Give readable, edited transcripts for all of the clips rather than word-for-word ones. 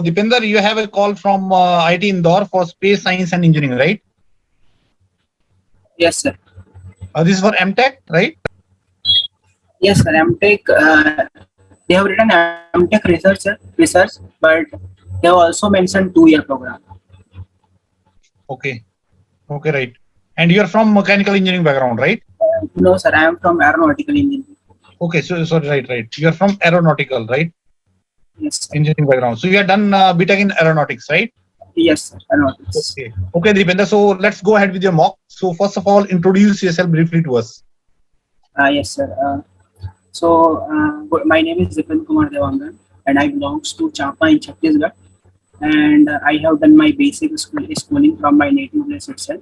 Dipender, you have a call from IIT Indore for space science and engineering, right? Yes, sir. This is for M.tech, right? Yes, sir. M.tech. They have written M.tech research, but they have also mentioned 2-year program. Okay. Okay, right. And you are from mechanical engineering background, right? No, sir. I am from aeronautical engineering. Okay, so right. You are from aeronautical, right? Yes, sir. Engineering background. So you have done B.Tech in aeronautics, right? Yes, sir. Aeronautics. Okay, Deepender. So let's go ahead with your mock. So first of all, introduce yourself briefly to us. Yes, sir. My name is Zipin Kumar Devangan, and I belongs to Champa in Chhattisgarh. And I have done my basic schooling from my native place itself.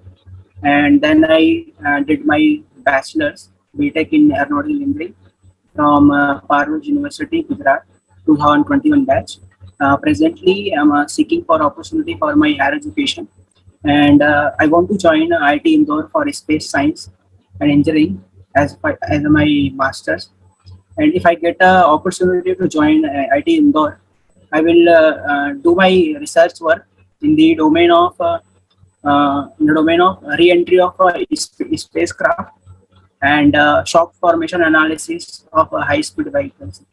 And then I did my bachelor's B.Tech in aeronautical engineering from Parvez University, Gujarat, 2021 batch. Presently, I'm seeking for opportunity for my higher education, and I want to join IIT Indore for space science and engineering as my master's. And if I get an opportunity to join IIT Indore, I will do my research work in the domain of re-entry of spacecraft and shock formation analysis of high-speed vehicles.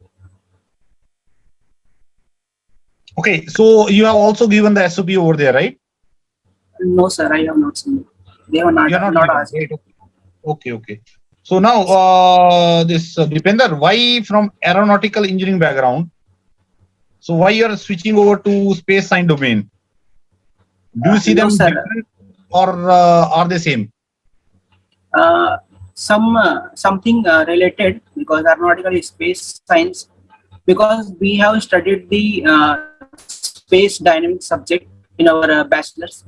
Okay, so you have also given the SOP over there, right? No, sir, I have not seen it. They have not asked. Right? Okay. So now, this Dipender, why from aeronautical engineering background? So why you are switching over to space science domain? Do you see them different, or are they same? Something related, because aeronautical is space science, because we have studied the space dynamics subject in our bachelor's.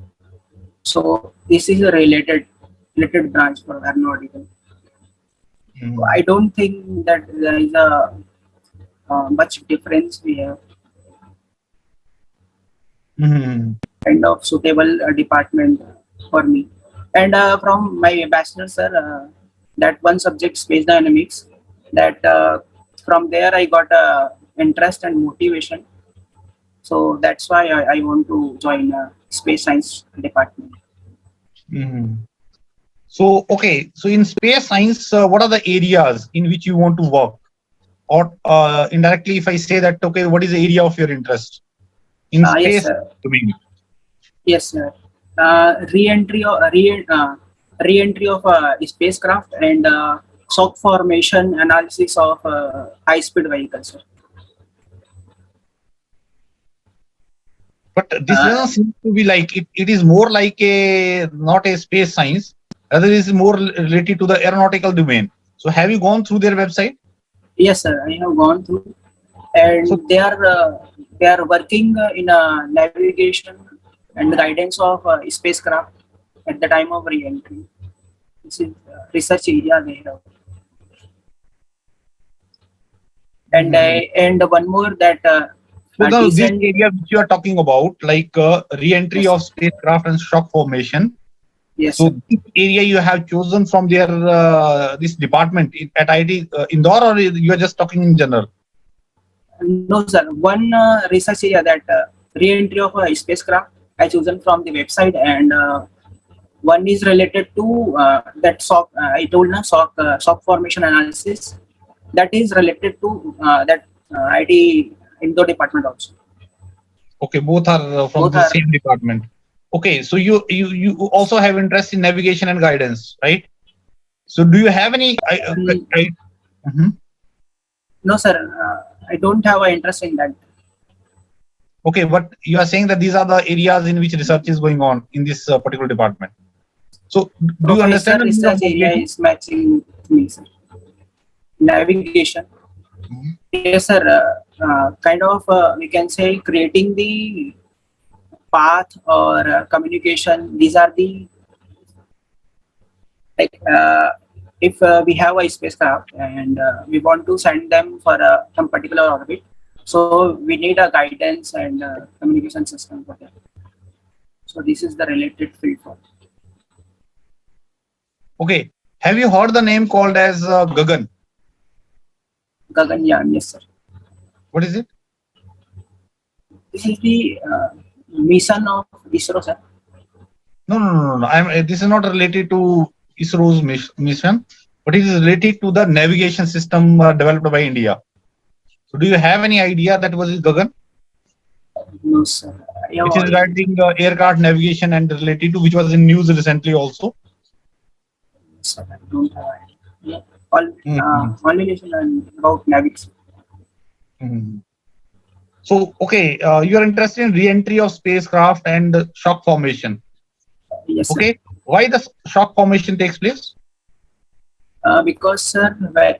So this is a related branch for aeronautical. So I don't think that there is a much difference we have. Kind of suitable department for me. And from my bachelor's, sir, that one subject, space dynamics, that from there I got interest and motivation. So that's why I want to join space science department. So, okay, so in space science, what are the areas in which you want to work? Or indirectly, if I say that, okay, what is the area of your interest in space domain? Yes, sir. Re-entry of spacecraft and shock formation analysis of high-speed vehicles, sir. But this doesn't seem to be like it. It is more like not a space science. Rather, it is more related to the aeronautical domain. So, have you gone through their website? Yes, sir. I have gone through, and so, they are working in navigation and guidance of spacecraft at the time of re-entry. This is research area they have. And one more that. So this area which you are talking about, like re-entry of spacecraft and shock formation. Yes. So this area you have chosen from their this department at IIT Indore, or you are just talking in general? No, sir. One research area that re-entry of a spacecraft I chosen from the website, and one is related to that shock. I told na shock formation analysis. That is related to that IIT Indore department also. Okay, both are from the same department. Okay, so you also have interest in navigation and guidance, right? So do you have any? No, sir. I don't have an interest in that. Okay, but you are saying that these are the areas in which research is going on in this particular department. So do you understand? The research area is matching me, sir. Navigation. Yes, sir. Kind of we can say creating the path or communication. These are the like if we have a spacecraft and we want to send them for some particular orbit, so we need a guidance and communication system for that. So this is the related field for. Okay, have you heard the name called as Gagan? Gaganyaan, yes, sir. What is it? This is the mission of ISRO, sir. No. This is not related to ISRO's mission, but it is related to the navigation system developed by India. So, do you have any idea that was Gagan, No, sir. which is regarding aircraft navigation and related to which was in news recently also? Sir, I don't have idea. Yeah. All Mhm. only listen about navigation. Mhm. So, okay, you are interested in re-entry of spacecraft and shock formation. Yes, sir. Okay, why the shock formation takes place? Because, sir,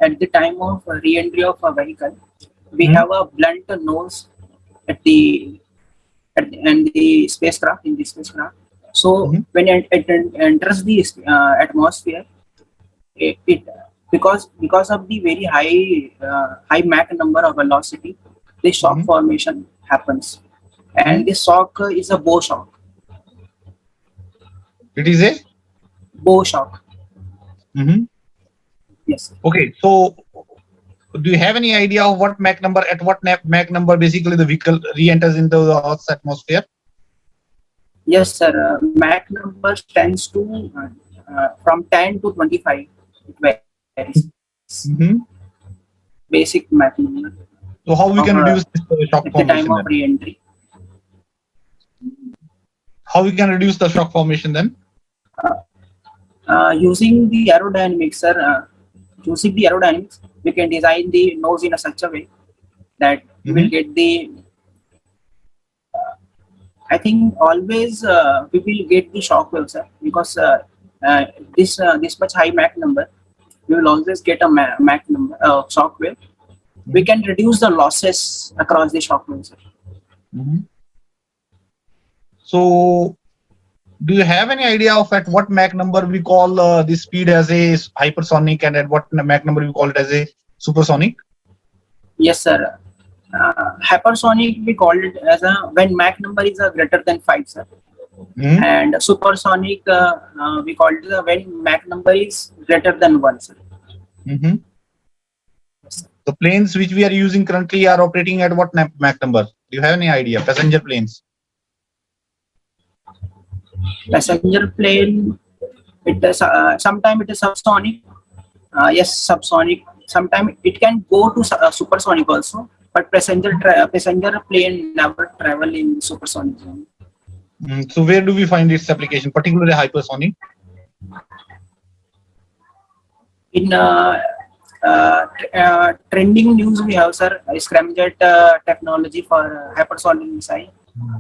at the time of re-entry of a vehicle, we Mhm. have a blunt nose at the and the spacecraft in the spacecraft. So Mhm. when it enters the atmosphere, it because of the very high Mach number of velocity, the shock Mhm. formation happens, and Mhm. the shock is a bow shock. It is a Bow shock. Mhm. Yes. Okay. So, do you have any idea of what Mach number at what Mach number basically the vehicle re-enters into the Earth's atmosphere? Yes, sir. Mach number tends to from 10 to 25. It varies. Mhm. Basic Mach number So, how of we can reduce this at shock the time formation of then? re-entry. How we can reduce the shock formation then? Using the aerodynamics, sir. Using the aerodynamics, we can design the nose in a such a way that we will Mhm. get the. I think always we will get the shock wave, sir, because this much high Mach number, we will always get a Mach number shock wave. We Mhm. can reduce the losses across the shock wave, sir. Mhm. So, do you have any idea of at what Mach number we call the speed as a hypersonic and at what Mach number we call it as a supersonic? Yes, sir. Hypersonic we call it as a when Mach number is greater than 5, sir. Mhm. And supersonic we call it when Mach number is greater than 1, sir. Mhm. Yes, sir. The planes which we are using currently are operating at what Mach number? Do you have any idea? Passenger planes. Passenger plane, it is sometimes it is subsonic. Yes, subsonic. Sometimes it can go to supersonic also, but passenger plane never travel in supersonic zone. So where do we find its application, particularly hypersonic? In trending news we have, sir, scramjet technology for hypersonic missile.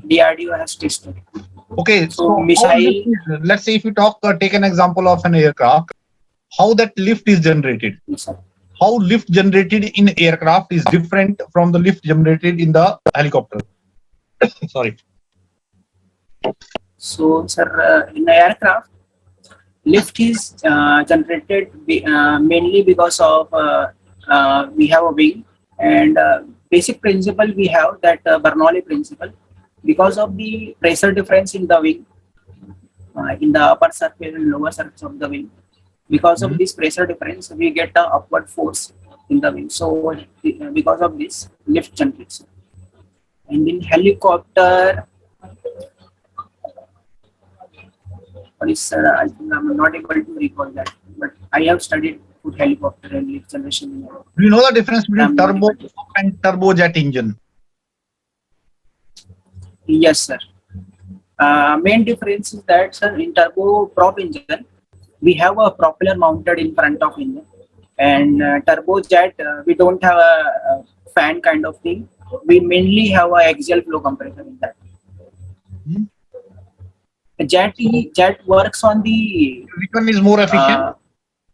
DRDO has tested. Okay, So so how lift missile, is, let's say if you take an example of an aircraft, how that lift is generated. yes, sir. How lift generated in aircraft is different from the lift generated in the helicopter. Sorry. So, sir, in the aircraft, lift is generated mainly because of we have a wing, and basic principle we have that Bernoulli principle. Because of the pressure difference in the wing, in the upper surface and lower surface of the wing, because of Mhm. this pressure difference, we get a upward force in the wing. So because of this, lift generates. And in helicopter, sorry, sir, I think I'm not able to recall that, but I have studied food helicopter and lift generation. Do you know the difference between I'm not turbo able to. and turbojet engine? Yes, sir. Main difference is that, sir, in turboprop engine, we have a propeller mounted in front of engine, and turbojet we don't have a fan kind of thing. We mainly have a axial flow compressor in that. Mhm. So Jet works on the which one is more efficient? uh,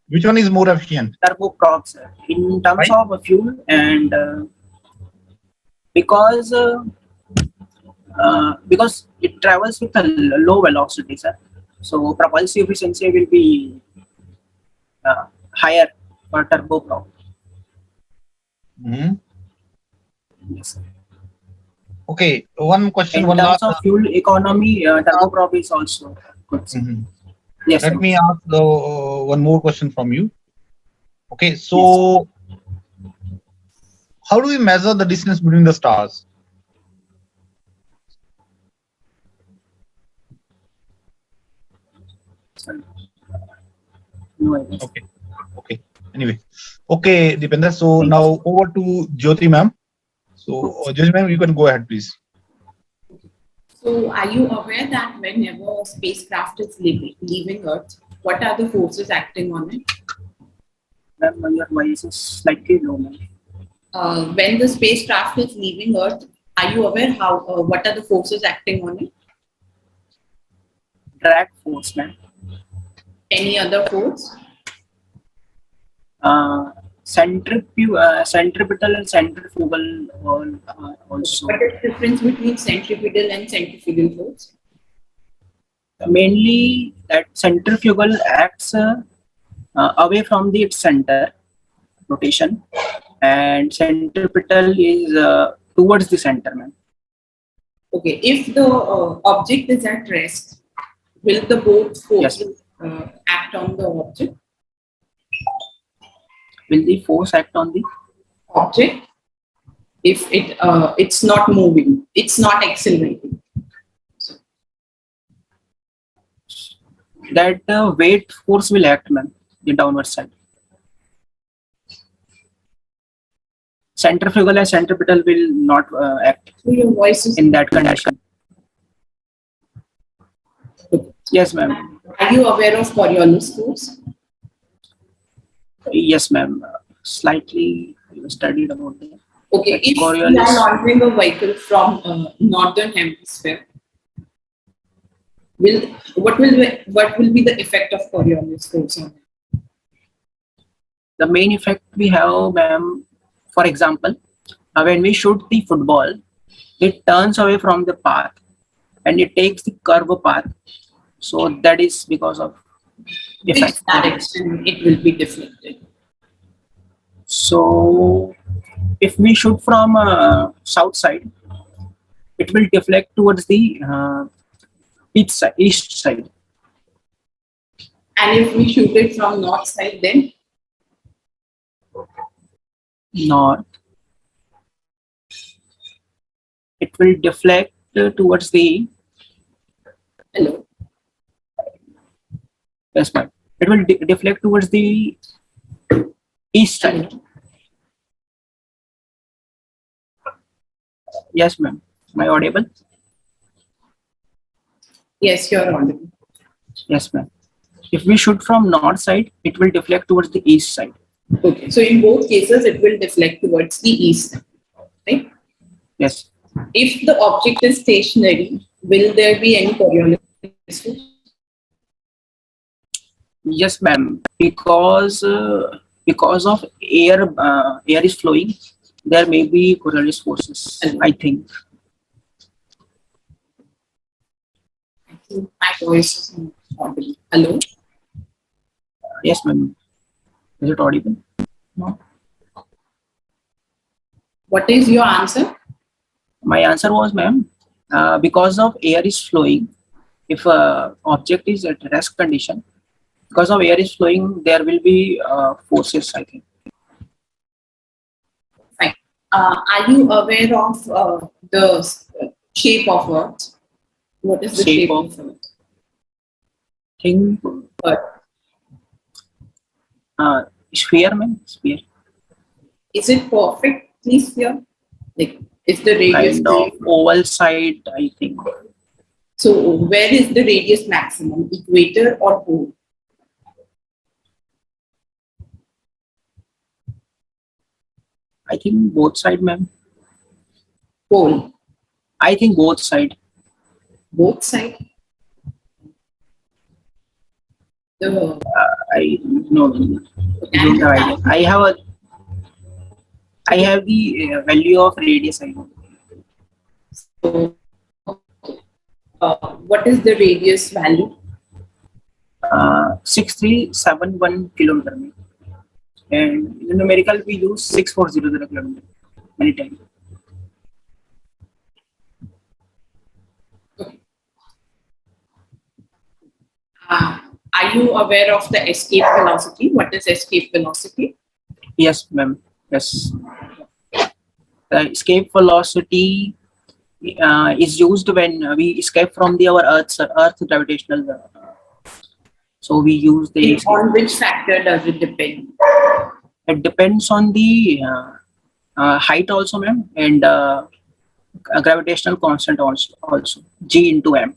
Which one is more efficient? turboprops in terms Right? of fuel, and because because it travels with a low velocity, sir. So propulsive efficiency will be uh, higher for turboprop. Mhm. Yes. Okay, one question, In one terms last. of fuel economy, turboprop is also good, sir. Mhm. Yes, Let sir. me ask one more question from you. Okay, Yes. so how do we measure the distance between the stars? Sorry. No idea. Okay. Okay. Anyway. Okay, Deepender. So now over to Jyoti ma'am. So Jyoti ma'am, you can go ahead, please. So, are you aware that whenever a spacecraft is leaving Earth, what are the forces acting on it? Ma'am, your voice is slightly low, ma'am. When the spacecraft is leaving Earth, are you aware how what are the forces acting on it? Drag force, ma'am. Any other force? Centripetal and centrifugal also. What is the difference between centripetal and centrifugal force? Mainly that centrifugal acts away from the its center rotation, and centripetal is towards the center, ma'am. Okay, if the object is at rest, will the both forces act on the object? Will the force act on the Object if it's not moving, it's not accelerating? that weight force will act, ma'am, the downward side. Centrifugal and centripetal will not act So your voice is in that condition. Yes, ma'am. Are you aware of Coriolis force? Yes, ma'am. Slightly studied about that. Okay, if Coriolis. you are launching a vehicle from northern hemisphere, what will be the effect of Coriolis force on it? The main effect we have, ma'am, for example, when we shoot the football, it turns away from the path and it takes the curve path. So that is because of effect. Which direction it will be deflected? So if we shoot from south side, it will deflect towards the east side. And if we shoot it from north side, then? North. It will deflect towards the. Hello. Yes, ma'am. It will deflect towards the east side. Yes, ma'am. Am I audible? Yes, you're audible. Yes, ma'am. If we shoot from north side, it will deflect towards the east side. Okay, so in both cases, it will deflect towards the east, right? Yes. If the object is stationary, will there be any Coriolis force? Yes, ma'am. Because of air is flowing, there may be Coriolis forces. I think. My voice is not audible. Hello. Yes, ma'am. Is it audible? No. What is your answer? My answer was, ma'am, because of air is flowing. If object is at rest condition, because of air is flowing, there will be forces, I think. Fine. Are you aware of the shape of Earth? What is the shape of Earth? Think sphere, ma'am. Sphere. Is it perfectly sphere? Like, is the radius Kind of oval side, I think. So, where is the radius maximum? Equator or pole? I think both side, ma'am. Pole. I think both side. Both side. I no, don't have idea. I have the value of radius. I know. So, what is the radius value? 6371 kilometer. And in numerical we use 6400 kilometer many times. Are you aware of the escape velocity? What is escape velocity? Yes, ma'am. Yes. The escape velocity is used when we escape from our Earth gravitational So we use the AC. On which factor does it depend? It depends on the height also, ma'am, and gravitational constant also G into M.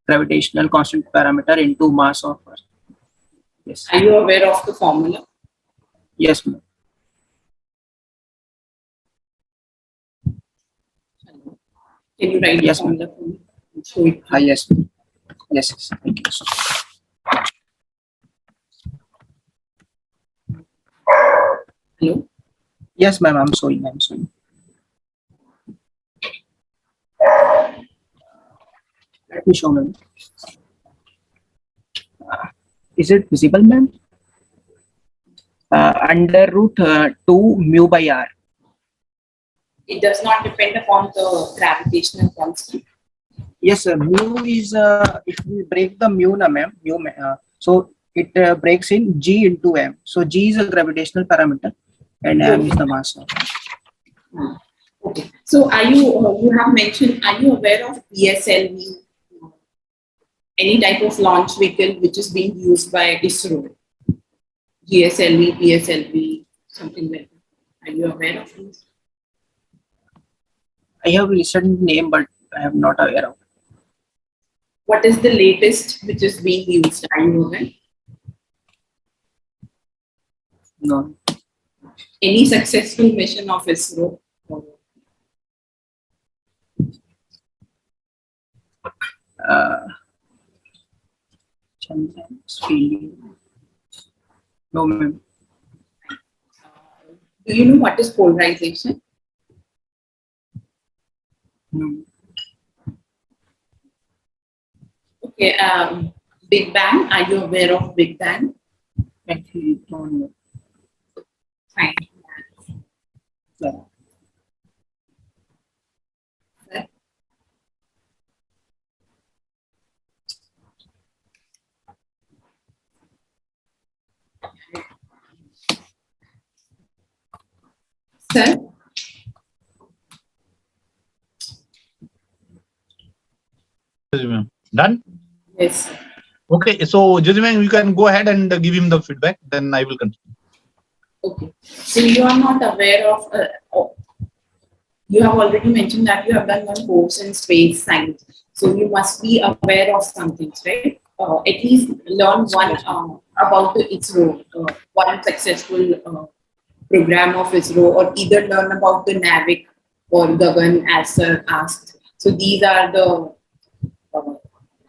Gravitational constant parameter into mass of Earth. Yes. Are you aware of the formula? Yes, ma'am. Can you write Yes, the formula for me? Show it. Yes. Yes. Thank you. Hello? Yes, ma'am. I'm showing. Let me show, ma'am. Is it visible, ma'am? Under root 2 mu by r. It does not depend upon the gravitational constant. Yes, sir. Mu is if we break the mu, na ma'am, so it breaks in G into M. So G is a gravitational parameter, and M is the mass. Okay. So are you? You have mentioned. Are you aware of PSLV? Any type of launch vehicle which is being used by ISRO? GSLV, PSLV, something like that. Are you aware of this? I have listened name, but I am not aware of. What is the latest which is being used? Are you aware? No. Any successful mission of ISRO? No, ma'am. Do you know what is polarization? No. Okay. Big Bang. Are you aware of Big Bang? Actually, don't know. Fine. No. Sir? Done? Yes. Okay, so Jyoti ma'am, you can go ahead and give him the feedback, then I will continue. Okay. So you are not aware of, you have already mentioned that you have done one course in space science. So you must be aware of some things, right? At least learn one about the ISRO, one successful program of ISRO, or either learn about the NAVIC or Gagan as sir asked. So these are the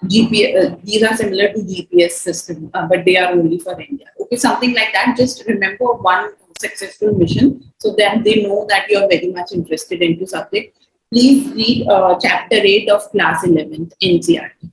GPS, these are similar to GPS system, but they are only for India. Okay, something like that. Just remember one successful mission, so that they know that you are very much interested into subject. Please read chapter 8 of class 11th NCERT,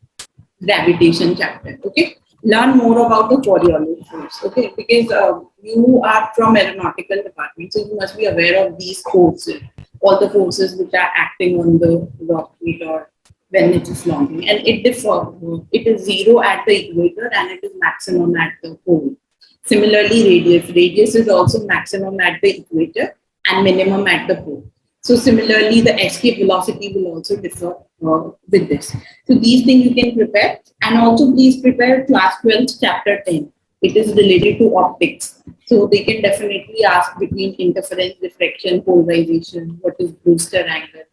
gravitation chapter. Okay, learn more about the Coriolis force. Okay, because you are from aeronautical department, so you must be aware of these forces, all the forces which are acting on the rocket or when it is launching, and it differs. It is 0 at the equator and it is maximum at the pole. Similarly, radius is also maximum at the equator and minimum at the pole. So similarly, the escape velocity will also differ with this. So these things you can prepare, and also please prepare class 12 chapter 10. It is related to optics. So they can definitely ask between interference, refraction, polarization, what is Brewster angle.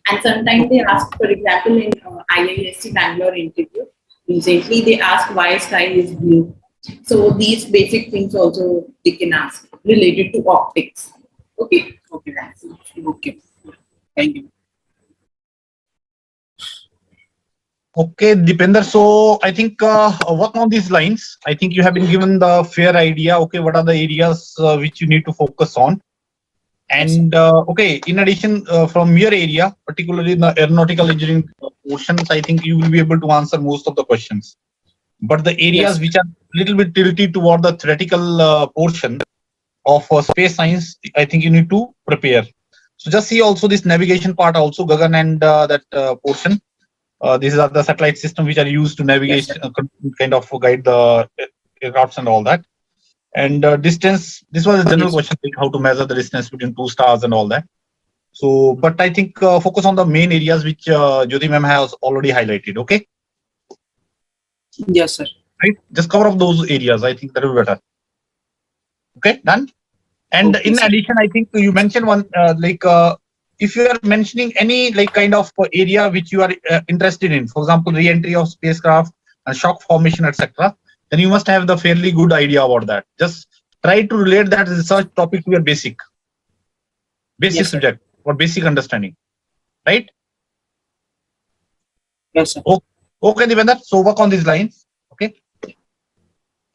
And sometimes they ask, for example, in IISc Bangalore interview, recently they asked why sky is blue. So these basic things also they can ask related to optics. Okay. Okay. Okay. Thank you. Okay, Dipender. So I think work on these lines. I think you have been given the fair idea. Okay, what are the areas which you need to focus on? And okay, in addition, from your area, particularly in the aeronautical engineering portions, I think you will be able to answer most of the questions. But the areas which are a little bit tilted toward the theoretical portion of space science, I think you need to prepare. So just see also this navigation part also, Gagan, and that portion. These are the satellite systems which are used to navigate, kind of guide the aircrafts and all that. And distance, this was a general question, like how to measure the distance between two stars and all that. So, but I think focus on the main areas which Jyoti ma'am has already highlighted. Okay. Yes, sir. right? Just cover up those areas. I think that will be better. Okay, done. And Okay, in sir. addition, I think you mentioned one if you are mentioning any kind of area which you are interested in, for example, re-entry of spacecraft and shock formation, etc., then you must have the fairly good idea about that. Just try to relate that research topic to your basic Yes, sir. subject or basic understanding, right? Yes, sir. Okay, Devendra. So work on these lines. Okay.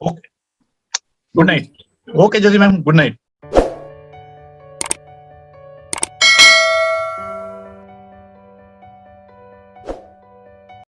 Okay. Good Okay, night. sir. Okay, Jyoti ma'am. Good night.